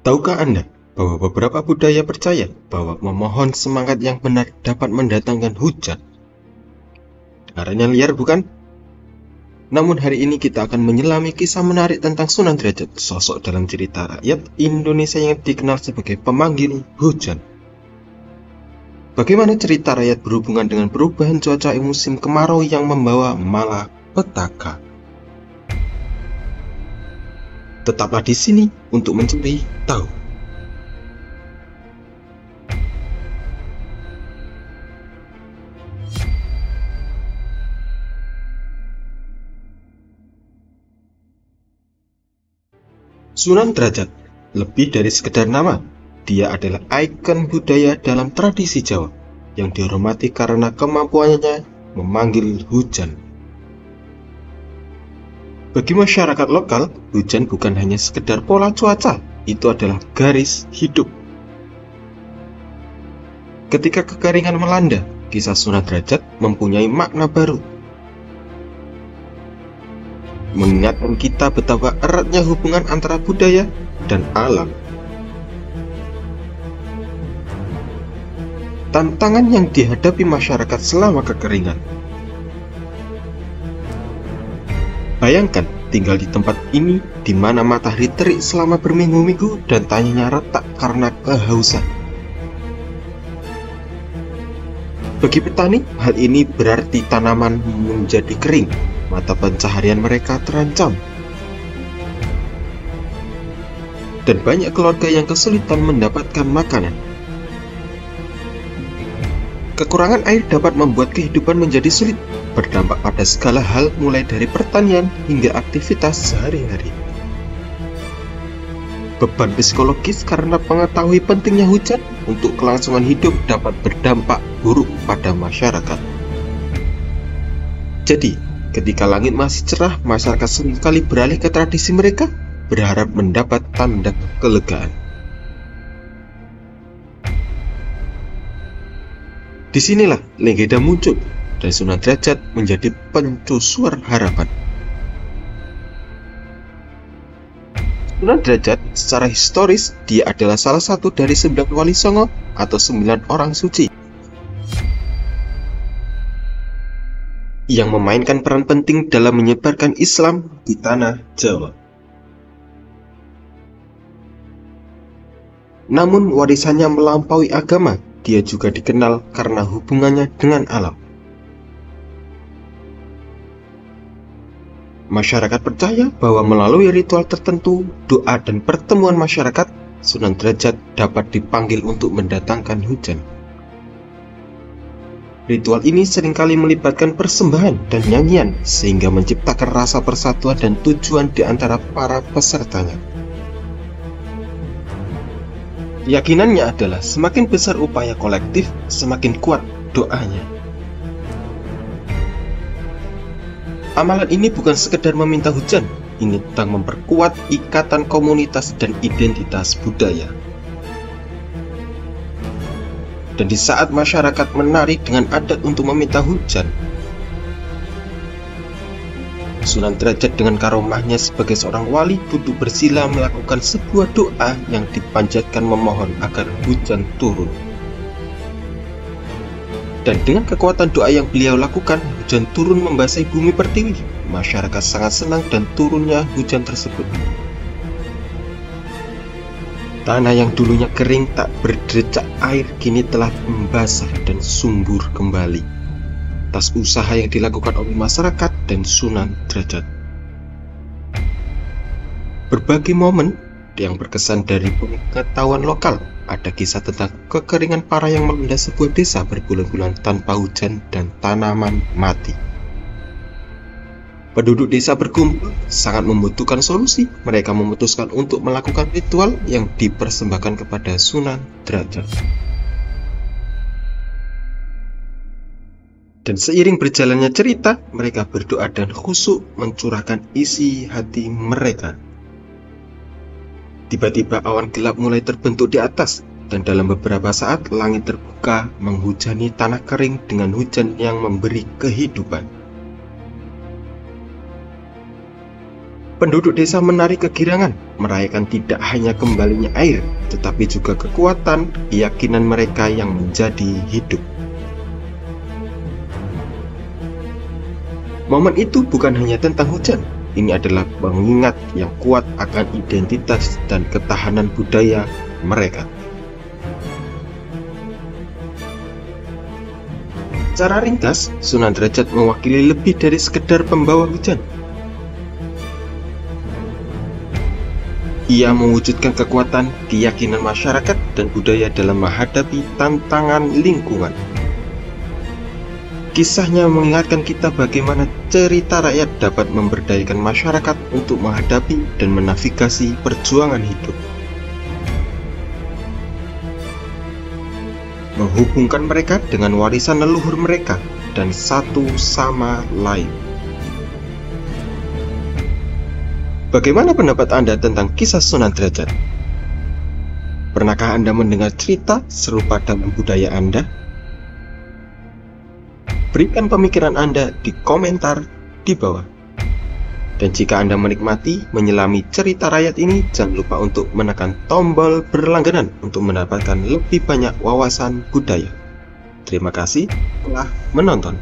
Tahukah Anda bahwa beberapa budaya percaya bahwa memohon semangat yang benar dapat mendatangkan hujan? Dengarannya liar bukan? Namun hari ini kita akan menyelami kisah menarik tentang Sunan Derajat, sosok dalam cerita rakyat Indonesia yang dikenal sebagai pemanggil hujan. Bagaimana cerita rakyat berhubungan dengan perubahan cuaca musim kemarau yang membawa malapetaka? Tetaplah di sini untuk mencari tahu. Sunan Derajat lebih dari sekedar nama. Dia adalah ikon budaya dalam tradisi Jawa yang dihormati karena kemampuannya memanggil hujan. Bagi masyarakat lokal, hujan bukan hanya sekedar pola cuaca, itu adalah garis hidup. Ketika kekeringan melanda, kisah Sunan Derajat mempunyai makna baru. Mengingatkan kita betapa eratnya hubungan antara budaya dan alam. Tantangan yang dihadapi masyarakat selama kekeringan. Bayangkan tinggal di tempat ini di mana matahari terik selama berminggu-minggu dan tanyanya retak karena kehausan. Bagi petani, hal ini berarti tanaman menjadi kering, mata pencaharian mereka terancam. Dan banyak keluarga yang kesulitan mendapatkan makanan. Kekurangan air dapat membuat kehidupan menjadi sulit, berdampak pada segala hal mulai dari pertanian hingga aktivitas sehari-hari. Beban psikologis karena mengetahui pentingnya hujan untuk kelangsungan hidup dapat berdampak buruk pada masyarakat. Jadi, ketika langit masih cerah, masyarakat seringkali beralih ke tradisi mereka, berharap mendapat tanda kelegaan. Disinilah legenda muncul, dan Sunan Derajat menjadi pencusuar harapan. Sunan Derajat secara historis, dia adalah salah satu dari 9 wali songo atau 9 orang suci yang memainkan peran penting dalam menyebarkan Islam di tanah Jawa. Namun warisannya melampaui agama, dia juga dikenal karena hubungannya dengan alam. Masyarakat percaya bahwa melalui ritual tertentu, doa dan pertemuan masyarakat, Sunan Derajat dapat dipanggil untuk mendatangkan hujan. Ritual ini seringkali melibatkan persembahan dan nyanyian, sehingga menciptakan rasa persatuan dan tujuan di antara para pesertanya. Keyakinannya adalah semakin besar upaya kolektif, semakin kuat doanya. Amalan ini bukan sekedar meminta hujan, ini tentang memperkuat ikatan komunitas dan identitas budaya. Dan di saat masyarakat menari dengan adat untuk meminta hujan, Sunan Derajat dengan karomahnya sebagai seorang wali duduk bersila melakukan sebuah doa yang dipanjatkan memohon agar hujan turun. Dan dengan kekuatan doa yang beliau lakukan, hujan turun membasahi bumi pertiwi. Masyarakat sangat senang dan turunnya hujan tersebut. Tanah yang dulunya kering tak berdecak air kini telah membasah dan subur kembali atas usaha yang dilakukan oleh masyarakat dan Sunan Derajat. Berbagai momen yang berkesan dari pengetahuan lokal. Ada kisah tentang kekeringan parah yang melanda sebuah desa berbulan-bulan tanpa hujan dan tanaman mati. Penduduk desa berkumpul sangat membutuhkan solusi. Mereka memutuskan untuk melakukan ritual yang dipersembahkan kepada Sunan Derajat. Dan seiring berjalannya cerita, mereka berdoa dan khusyuk mencurahkan isi hati mereka. Tiba-tiba awan gelap mulai terbentuk di atas, dan dalam beberapa saat langit terbuka menghujani tanah kering dengan hujan yang memberi kehidupan. Penduduk desa menari kegirangan, merayakan tidak hanya kembalinya air, tetapi juga kekuatan keyakinan mereka yang menjadi hidup. Momen itu bukan hanya tentang hujan, ini adalah pengingat yang kuat akan identitas dan ketahanan budaya mereka. Secara ringkas, Sunan Derajat mewakili lebih dari sekedar pembawa hujan. Ia mewujudkan kekuatan, keyakinan masyarakat, dan budaya dalam menghadapi tantangan lingkungan. Kisahnya mengingatkan kita bagaimana cerita rakyat dapat memberdayakan masyarakat untuk menghadapi dan menavigasi perjuangan hidup. Menghubungkan mereka dengan warisan leluhur mereka dan satu sama lain. Bagaimana pendapat Anda tentang kisah Sunan Derajat? Pernahkah Anda mendengar cerita serupa dalam budaya Anda? Berikan pemikiran Anda di komentar di bawah. Dan jika Anda menikmati menyelami cerita rakyat ini, jangan lupa untuk menekan tombol berlangganan untuk mendapatkan lebih banyak wawasan budaya. Terima kasih telah menonton.